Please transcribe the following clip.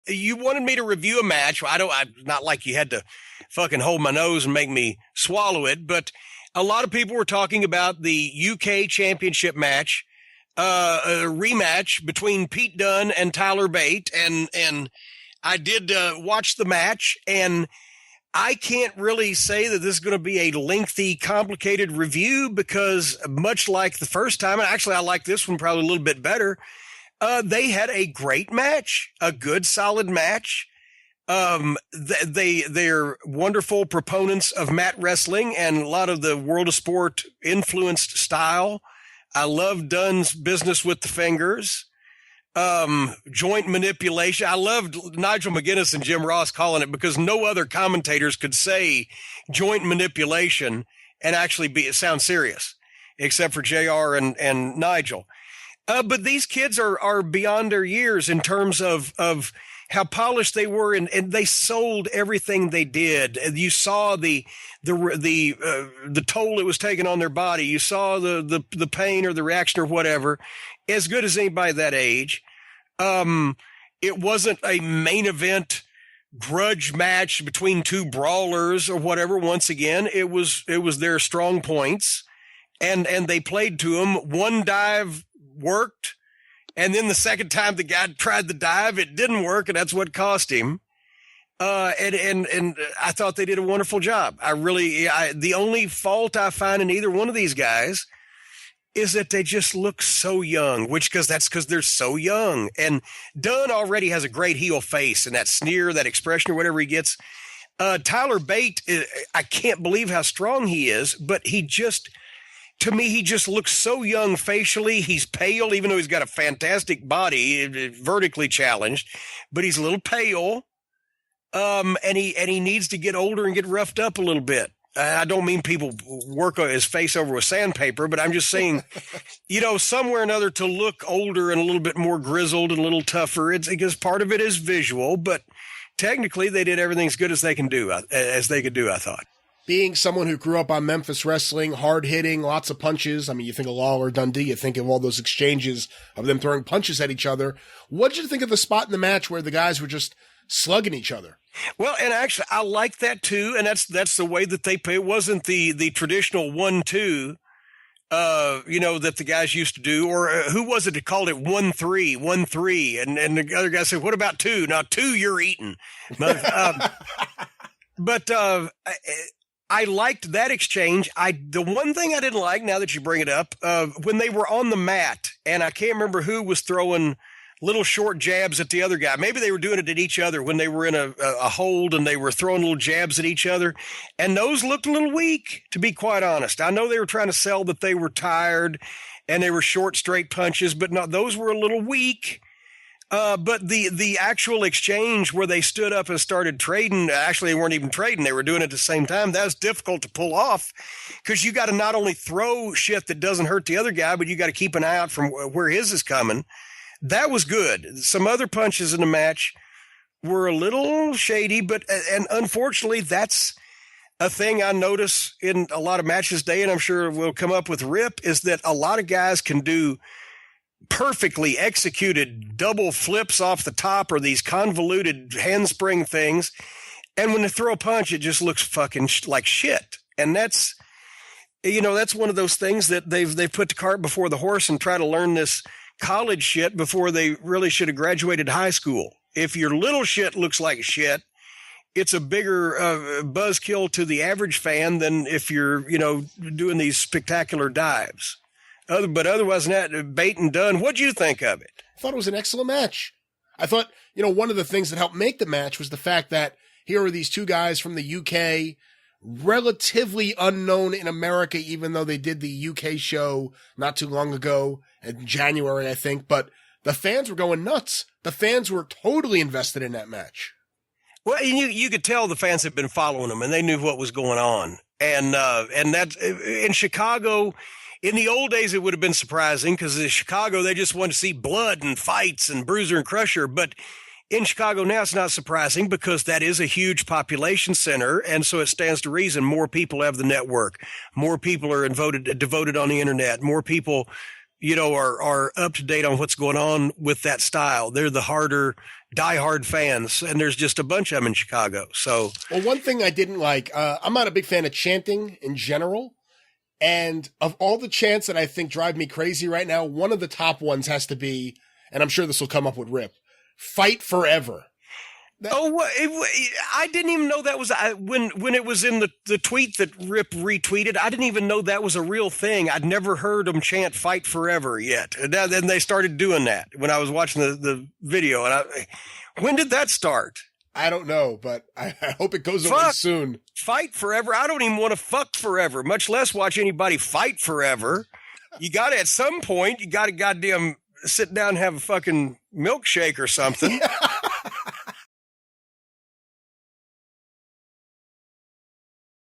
you wanted me to review a match. I'm not like you had to fucking hold my nose and make me swallow it, but a lot of people were talking about the UK championship match, a rematch between Pete Dunne and Tyler Bate. And I did watch the match, and I can't really say that this is going to be a lengthy, complicated review because much like the first time, and actually I like this one probably a little bit better, they had a great match, a good, solid match. They're wonderful proponents of mat wrestling and a lot of the World of Sport influenced style. I love Dunne's business with the fingers. Joint manipulation. I loved Nigel McGuinness and Jim Ross calling it because no other commentators could say joint manipulation and actually sound serious, except for JR and Nigel. But these kids are beyond their years in terms of how polished they were, and they sold everything they did. You saw the toll it was taking on their body. You saw the pain or the reaction or whatever, as good as anybody that age. It wasn't a main event grudge match between two brawlers or whatever. Once again, it was their strong points, and they played to them. One dive worked, and then the second time the guy tried the dive, it didn't work, and that's what cost him. And I thought they did a wonderful job. The only fault I find in either one of these guys is that they just look so young, that's because they're so young. And Dunne already has a great heel face and that sneer, that expression or whatever he gets. Tyler Bate, I can't believe how strong he is, but to me, he just looks so young facially. He's pale, even though he's got a fantastic body, vertically challenged, but he's a little pale. And he needs to get older and get roughed up a little bit. I don't mean people work his face over with sandpaper, but I'm just saying, somewhere or another to look older and a little bit more grizzled and a little tougher. It's because part of it is visual, but technically they did everything as good as they could do, I thought. Being someone who grew up on Memphis wrestling, hard hitting, lots of punches. I mean, you think of Lawler, Dundee, you think of all those exchanges of them throwing punches at each other. What did you think of the spot in the match where the guys were just slugging each other? Well, and actually, I like that too, and that's the way that they play. It wasn't the traditional 1-2, that the guys used to do, or who was it that called it 1-3, 1-3, and the other guy said, "What about 2? Now 2, you're eating." But I liked that exchange. The one thing I didn't like, now that you bring it up, when they were on the mat, and I can't remember who was throwing little short jabs at the other guy. Maybe they were doing it at each other when they were in a hold and they were throwing little jabs at each other. And those looked a little weak, to be quite honest. I know they were trying to sell that they were tired and they were short, straight punches, but no, those were a little weak. But the actual exchange where they stood up and started trading, actually they weren't even trading. They were doing it at the same time. That was difficult to pull off because you got to not only throw shit that doesn't hurt the other guy, but you got to keep an eye out from where his is coming. That was good. Some other punches in the match were a little shady, and unfortunately, that's a thing I notice in a lot of matches today, and I'm sure we'll come up with Rip, is that a lot of guys can do perfectly executed double flips off the top or these convoluted handspring things, and when they throw a punch, it just looks fucking like shit. And that's one of those things that they've put the cart before the horse and try to learn this college shit before they really should have graduated high school. If your little shit looks like shit, it's a bigger buzzkill to the average fan than if you're, doing these spectacular dives. But otherwise than that, Bate and Dunne, what'd you think of it? I thought it was an excellent match. I thought, one of the things that helped make the match was the fact that here are these two guys from the UK, relatively unknown in America, even though they did the UK show not too long ago in January, I think. But the fans were going nuts. The fans were totally invested in that match. Well, you could tell the fans had been following them, and they knew what was going on. And that in Chicago, in the old days, it would have been surprising because in Chicago, they just wanted to see blood and fights and Bruiser and Crusher. But in Chicago now, it's not surprising because that is a huge population center, and so it stands to reason more people have the network. More people are devoted on the internet. More people are up to date on what's going on with that style. They're the harder, diehard fans, and there's just a bunch of them in Chicago. So, well, one thing I didn't like, I'm not a big fan of chanting in general. And of all the chants that I think drive me crazy right now, one of the top ones has to be, and I'm sure this will come up with Rip, "Fight Forever." I didn't even know that was when it was in the tweet that Rip retweeted. I didn't even know that was a real thing. I'd never heard them chant "Fight Forever" yet. And then they started doing that when I was watching the video. And when did that start? I don't know, but I hope it goes away soon. Fight forever. I don't even want to fuck forever, much less watch anybody fight forever. You got to, at some point, you got to goddamn sit down and have a fucking milkshake or something.